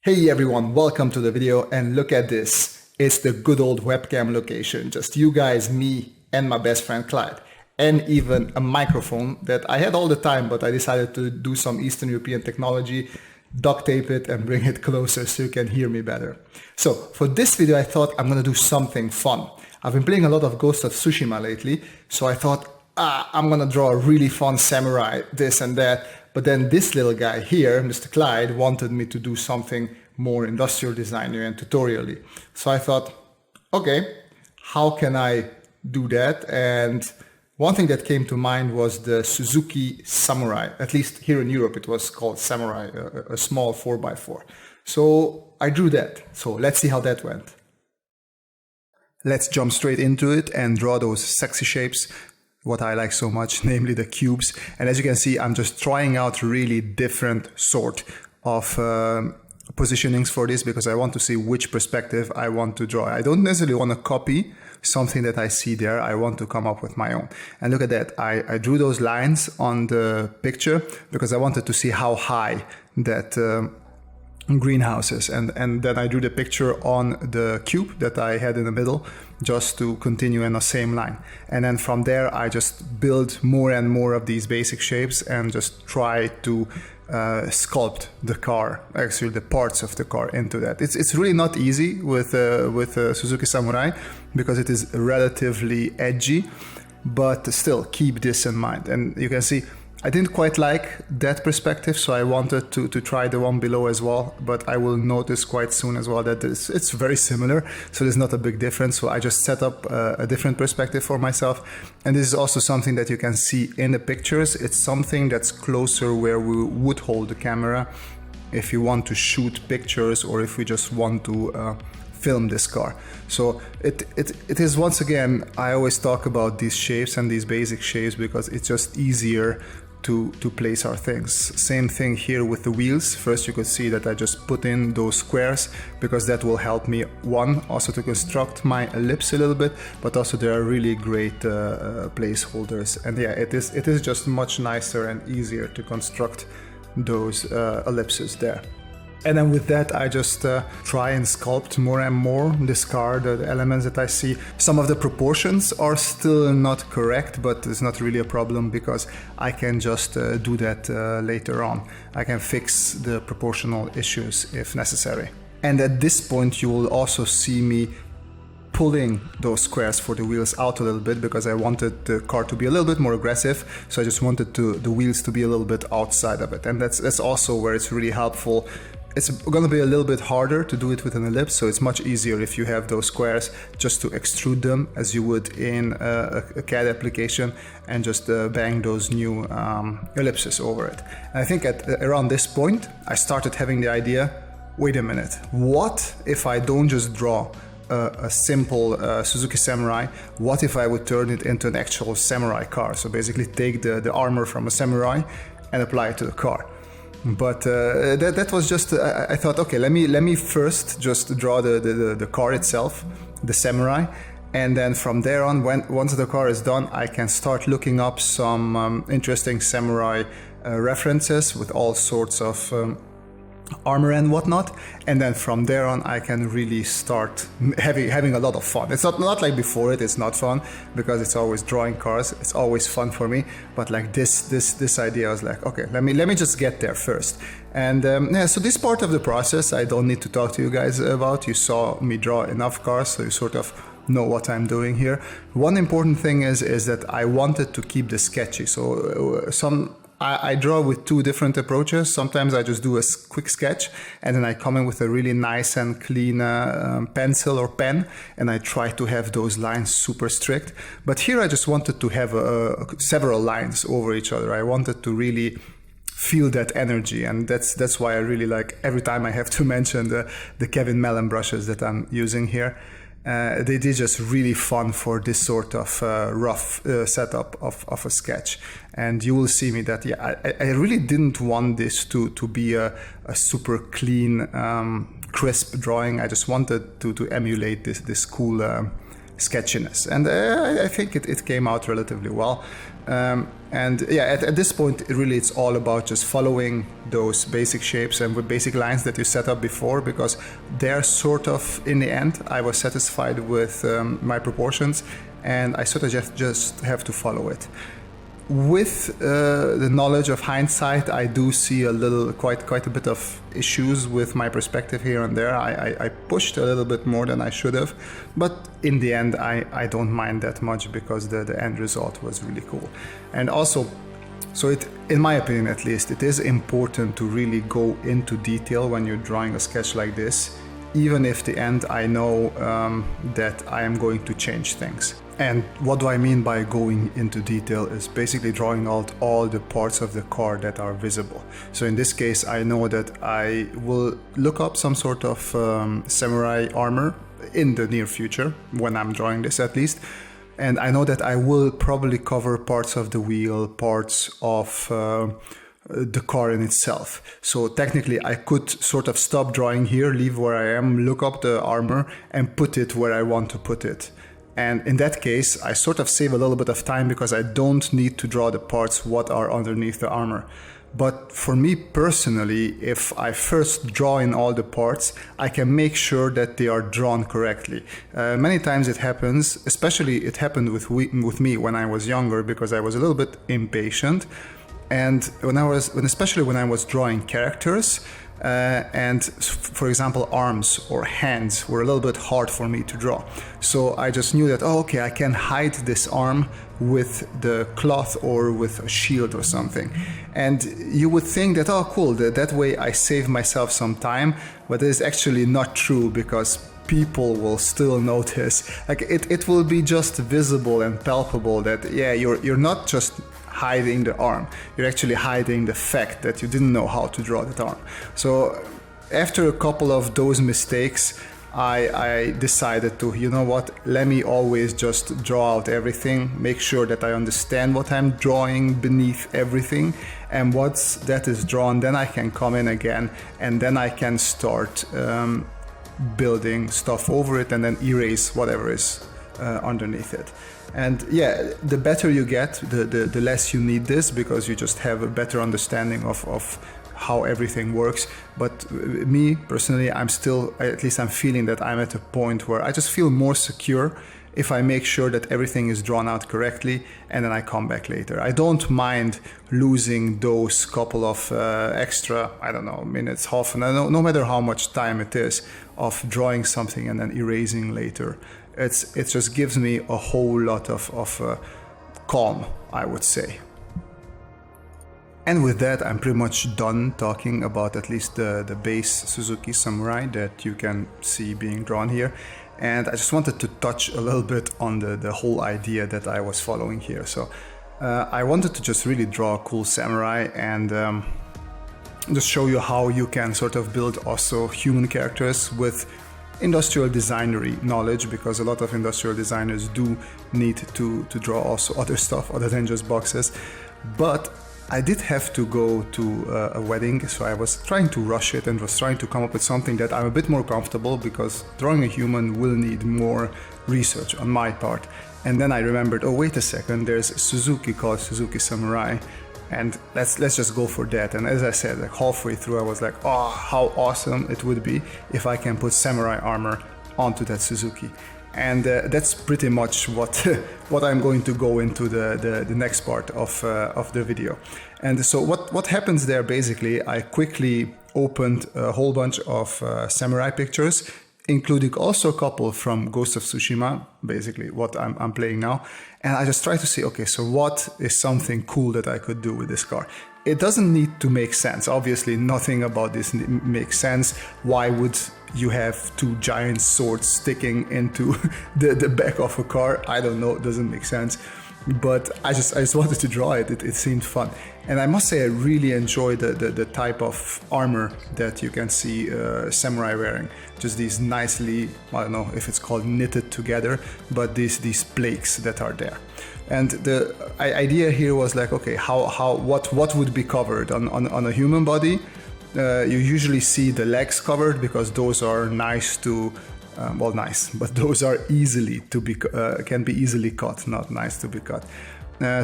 Hey everyone, welcome to the video and look at this. It's the good old webcam location. Just you guys, me and my best friend Clyde. And even a microphone that I had all the time, but I decided to do some Eastern European technology, duct tape it and bring it closer so you can hear me better. So for this video, I thought I'm gonna do something fun. I've been playing a lot of Ghost of Tsushima lately, so I thought, I'm gonna draw a really fun samurai, this and that. But then this little guy here, Mr. Clyde, wanted me to do something more industrial designer and tutorially. So I thought, okay, how can I do that? And one thing that came to mind was the Suzuki Samurai. At least here in Europe, it was called Samurai, a small 4x4. So I drew that. So let's see how that went. Let's jump straight into it and draw those sexy shapes, what I like so much, namely the cubes. And as you can see, I'm just trying out really different sort of positionings for this because I want to see which perspective I want to draw. I don't necessarily want to copy something that I see there. I want to come up with my own. And look at that. I drew those lines on the picture because I wanted to see how high that greenhouse is. And then I drew the picture on the cube that I had in the middle just to continue in the same line. And then from there, I just build more and more of these basic shapes and just try to sculpt the car, actually the parts of the car into that. It's really not easy with Suzuki Samurai because it is relatively edgy, but still keep this in mind. And you can see I didn't quite like that perspective, so I wanted to try the one below as well, but I will notice quite soon as well that it's very similar, so there's not a big difference. So I just set up a different perspective for myself, and this is also something that you can see in the pictures. It's something that's closer where we would hold the camera if you want to shoot pictures or if we just want to film this car. So it is, once again, I always talk about these shapes and these basic shapes because it's just easier to place our things. Same thing here with the wheels. First you could see that I just put in those squares because that will help me, one, also to construct my ellipse a little bit, but also there are really great placeholders. And yeah, it is just much nicer and easier to construct those ellipses there. And then with that, I just try and sculpt more and more this car, the elements that I see. Some of the proportions are still not correct, but it's not really a problem because I can just do that later on. I can fix the proportional issues if necessary. And at this point, you will also see me pulling those squares for the wheels out a little bit because I wanted the car to be a little bit more aggressive. So I just wanted the wheels to be a little bit outside of it. And that's also where it's really helpful. It's going to be a little bit harder to do it with an ellipse, so it's much easier if you have those squares just to extrude them as you would in a CAD application and just bang those new ellipses over it. And I think around this point, I started having the idea, wait a minute, what if I don't just draw a simple Suzuki Samurai? What if I would turn it into an actual samurai car? So basically take the armor from a samurai and apply it to the car. But that was just, I thought, okay, let me first just draw the car itself, the samurai, and then from there on, once the car is done, I can start looking up some interesting samurai references with all sorts of armor and whatnot, and then from there on I can really start having a lot of fun. It's not like before it's not fun because it's always drawing cars. It's always fun for me, but like this idea, I was like, okay, let me just get there first. And yeah, so this part of the process I don't need to talk to you guys about. You saw me draw enough cars, so you sort of know what I'm doing here. One important thing is that I wanted to keep this sketchy. So I draw with two different approaches. Sometimes I just do a quick sketch and then I come in with a really nice and clean pencil or pen and I try to have those lines super strict. But here I just wanted to have several lines over each other. I wanted to really feel that energy, and that's why I really like, every time I have to mention the Kevin Mellon brushes that I'm using here. They did just really fun for this sort of rough setup of a sketch. And you will see me that, yeah, I really didn't want this to be a super clean, crisp drawing. I just wanted to emulate this cool sketchiness. And I think it came out relatively well. And yeah, at this point, it's all about just following those basic shapes and with basic lines that you set up before, because they're sort of, in the end, I was satisfied with my proportions, and I sort of just have to follow it. With the knowledge of hindsight, I do see quite a bit of issues with my perspective here and there. I pushed a little bit more than I should have, but in the end, I don't mind that much, because the end result was really cool. And also, in my opinion at least, it is important to really go into detail when you're drawing a sketch like this, even if the end I know that I am going to change things. And what do I mean by going into detail is basically drawing out all the parts of the car that are visible. So in this case, I know that I will look up some sort of samurai armor in the near future, when I'm drawing this at least. And I know that I will probably cover parts of the wheel, parts of the car in itself. So technically I could sort of stop drawing here, leave where I am, look up the armor and put it where I want to put it. And in that case, I sort of save a little bit of time, because I don't need to draw the parts what are underneath the armor. But for me personally, if I first draw in all the parts, I can make sure that they are drawn correctly. Many times it happens, especially it happened with me when I was younger, because I was a little bit impatient. And especially when I was drawing characters, and for example arms or hands were a little bit hard for me to draw, so I just knew that, oh, okay, I can hide this arm with the cloth or with a shield or something. And you would think that, oh cool, that way I save myself some time, but it is actually not true, because people will still notice. Like it will be just visible and palpable that, yeah, you're not just hiding the arm, you're actually hiding the fact that you didn't know how to draw that arm. So after a couple of those mistakes, I decided to, you know what, let me always just draw out everything, make sure that I understand what I'm drawing beneath everything, and once that is drawn, then I can come in again, and then I can start building stuff over it and then erase whatever is underneath it. And yeah, the better you get, the less you need this, because you just have a better understanding of how everything works. But me personally, I'm feeling that I'm at a point where I just feel more secure if I make sure that everything is drawn out correctly, and then I come back later. I don't mind losing those couple of extra, I don't know, minutes, half an hour, no matter how much time it is, of drawing something and then erasing later. It just gives me a whole lot of calm, I would say. And with that, I'm pretty much done talking about at least the base Suzuki Samurai that you can see being drawn here. And I just wanted to touch a little bit on the whole idea that I was following here. So I wanted to just really draw a cool samurai and just show you how you can sort of build also human characters with industrial designery knowledge, because a lot of industrial designers do need to draw also other stuff other than just boxes. But I did have to go to a wedding, so I was trying to rush it and was trying to come up with something that I'm a bit more comfortable, because drawing a human will need more research on my part. And then I remembered, oh wait a second, there's Suzuki called Suzuki Samurai, and let's just go for that. And as I said, like halfway through I was like, oh, how awesome it would be if I can put samurai armor onto that Suzuki. And that's pretty much what I'm going to go into the next part of the video. And so what happens there, basically, I quickly opened a whole bunch of samurai pictures, including also a couple from Ghost of Tsushima, basically what I'm playing now. And I just try to see, okay, so what is something cool that I could do with this car? It doesn't need to make sense. Obviously, nothing about this makes sense. Why would you have two giant swords sticking into the back of a car? I don't know, it doesn't make sense. But I just wanted to draw it. It seemed fun. And I must say I really enjoy the type of armor that you can see samurai wearing. Just these nicely, I don't know if it's called knitted together, but these plaques that are there. And the idea here was like, okay, what would be covered on a human body? You usually see the legs covered because those are nice to well, nice, but those are easily to be can be easily cut, not nice to be cut.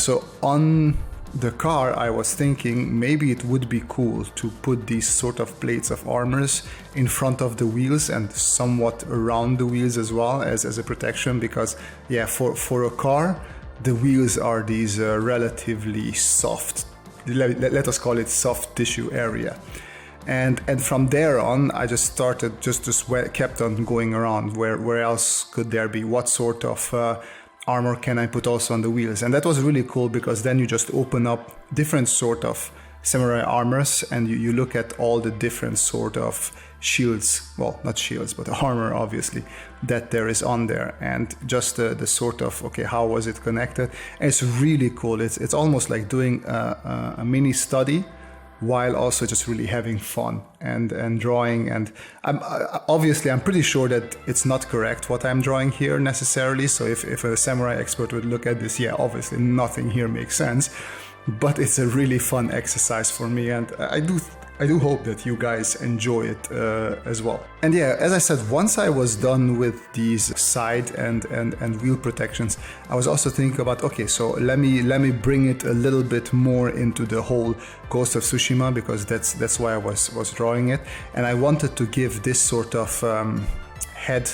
So on the car, I was thinking maybe it would be cool to put these sort of plates of armors in front of the wheels and somewhat around the wheels as well as a protection, because yeah, for a car, the wheels are these relatively soft, let us call it soft tissue area. And from there on, I just started kept on going around. Where else could there be? What sort of armor can I put also on the wheels? And that was really cool, because then you just open up different sort of samurai armors and you look at all the different sort of shields, well, not shields, but armor obviously, that there is on there, and just the sort of, okay, how was it connected? And it's really cool. It's almost like doing a mini study while also just really having fun and drawing. And I'm pretty sure that it's not correct what I'm drawing here necessarily. So if a samurai expert would look at this, yeah, obviously nothing here makes sense, but it's a really fun exercise for me, and I do hope that you guys enjoy it as well. And yeah, as I said, once I was done with these side and wheel protections, I was also thinking about, okay, so let me bring it a little bit more into the whole Ghost of Tsushima, because that's why I was drawing it, and I wanted to give this sort of head,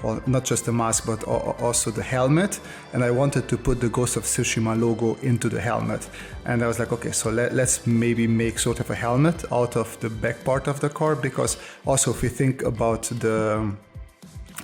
well, not just the mask, but also the helmet. And I wanted to put the Ghost of Tsushima logo into the helmet. And I was like, okay, so let's maybe make sort of a helmet out of the back part of the car, because also if we think about the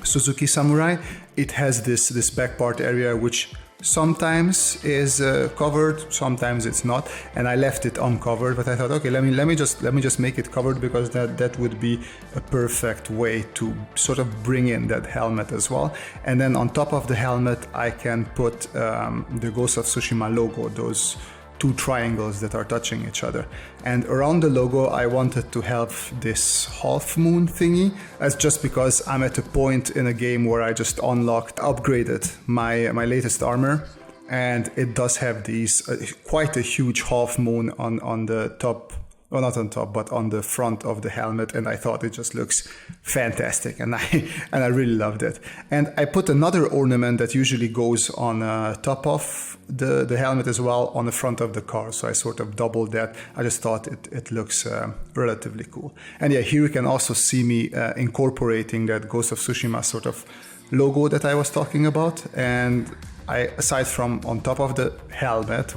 Suzuki Samurai, it has this back part area which sometimes is covered, sometimes it's not, and I left it uncovered. But I thought, okay, let me just make it covered, because that would be a perfect way to sort of bring in that helmet as well. And then on top of the helmet, I can put the Ghost of Tsushima logo, those two triangles that are touching each other. And around the logo, I wanted to have this half moon thingy, as just because I'm at a point in a game where I just upgraded my latest armor, and it does have these quite a huge half moon on the top. Well, not on top, but on the front of the helmet, and I thought it just looks fantastic, and I really loved it. And I put another ornament that usually goes on top of the helmet as well, on the front of the car, so I sort of doubled that. I just thought it looks relatively cool. And yeah, here you can also see me incorporating that Ghost of Tsushima sort of logo that I was talking about. And aside from on top of the helmet,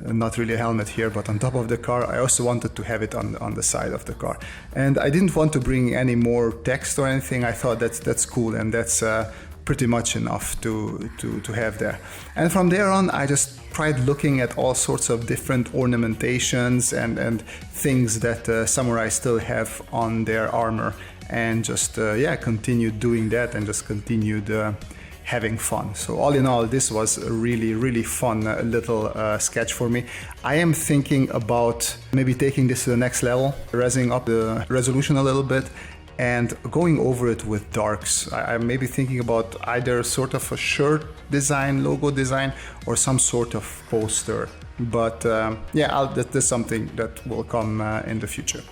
not really a helmet here, but on top of the car, I also wanted to have it on the side of the car. And I didn't want to bring any more text or anything. I thought that's cool, and that's pretty much enough to have there. And from there on, I just tried looking at all sorts of different ornamentations and things that samurai still have on their armor, and just continued doing that, and just continued having fun. So all in all, this was a really fun little sketch for me. I am thinking about maybe taking this to the next level, raising up the resolution a little bit and going over it with darks. I'm maybe thinking about either sort of a shirt design, logo design, or some sort of poster. But that's something that will come in the future.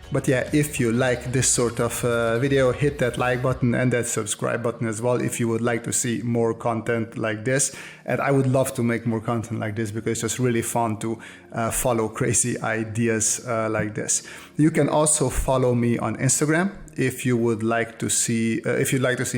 But yeah, if you like this sort of video, hit that like button and that subscribe button as well if you would like to see more content like this. And I would love to make more content like this, because it's just really fun to follow crazy ideas like this. You can also follow me on Instagram if you would like to see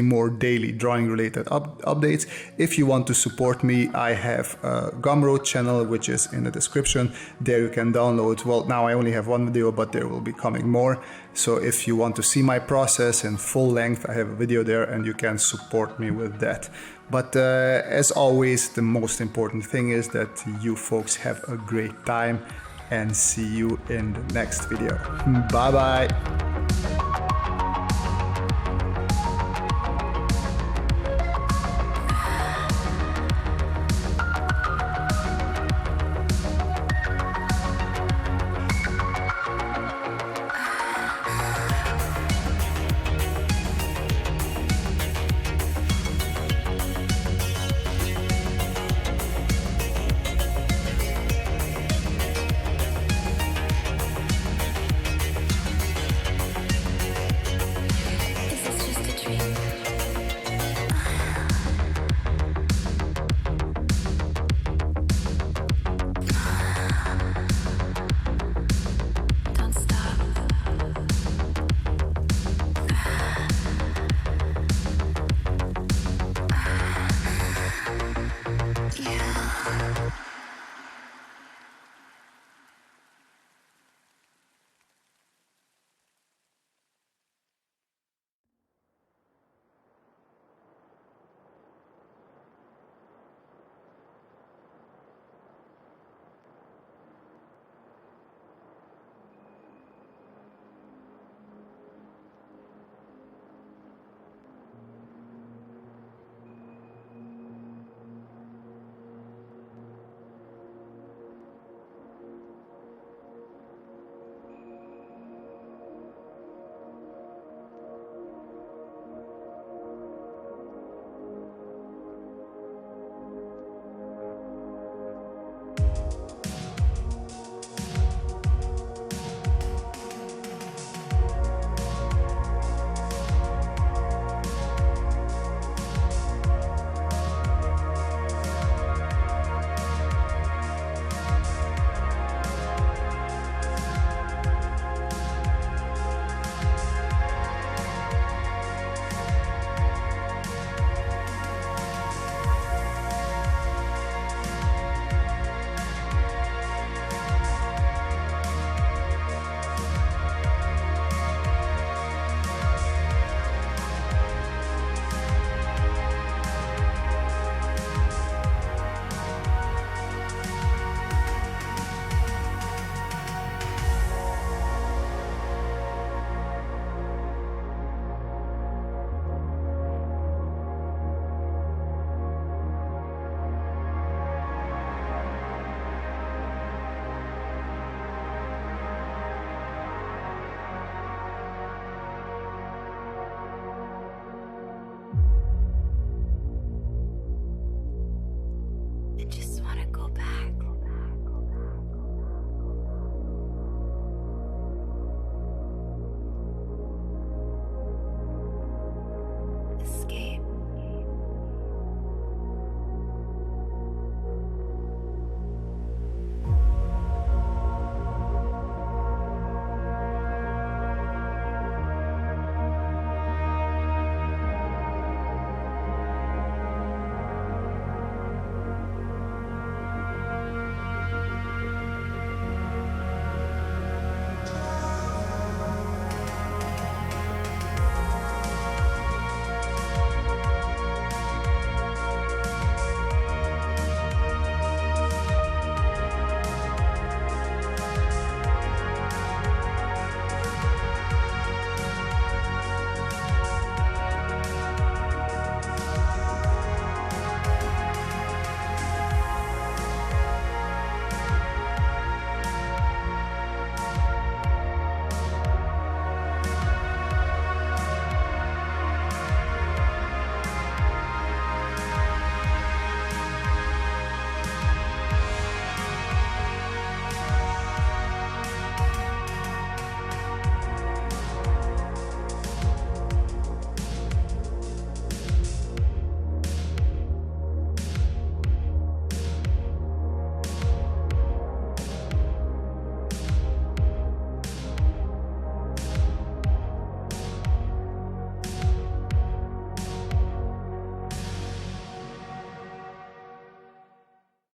more daily drawing related updates. If you want to support me, I have a Gumroad channel, which is in the description. There you can download, well, now I only have one video, but there will be coming more. So if you want to see my process in full length, I have a video there, and you can support me with that. But as always, the most important thing is that you folks have a great time, and see you in the next video. Bye bye.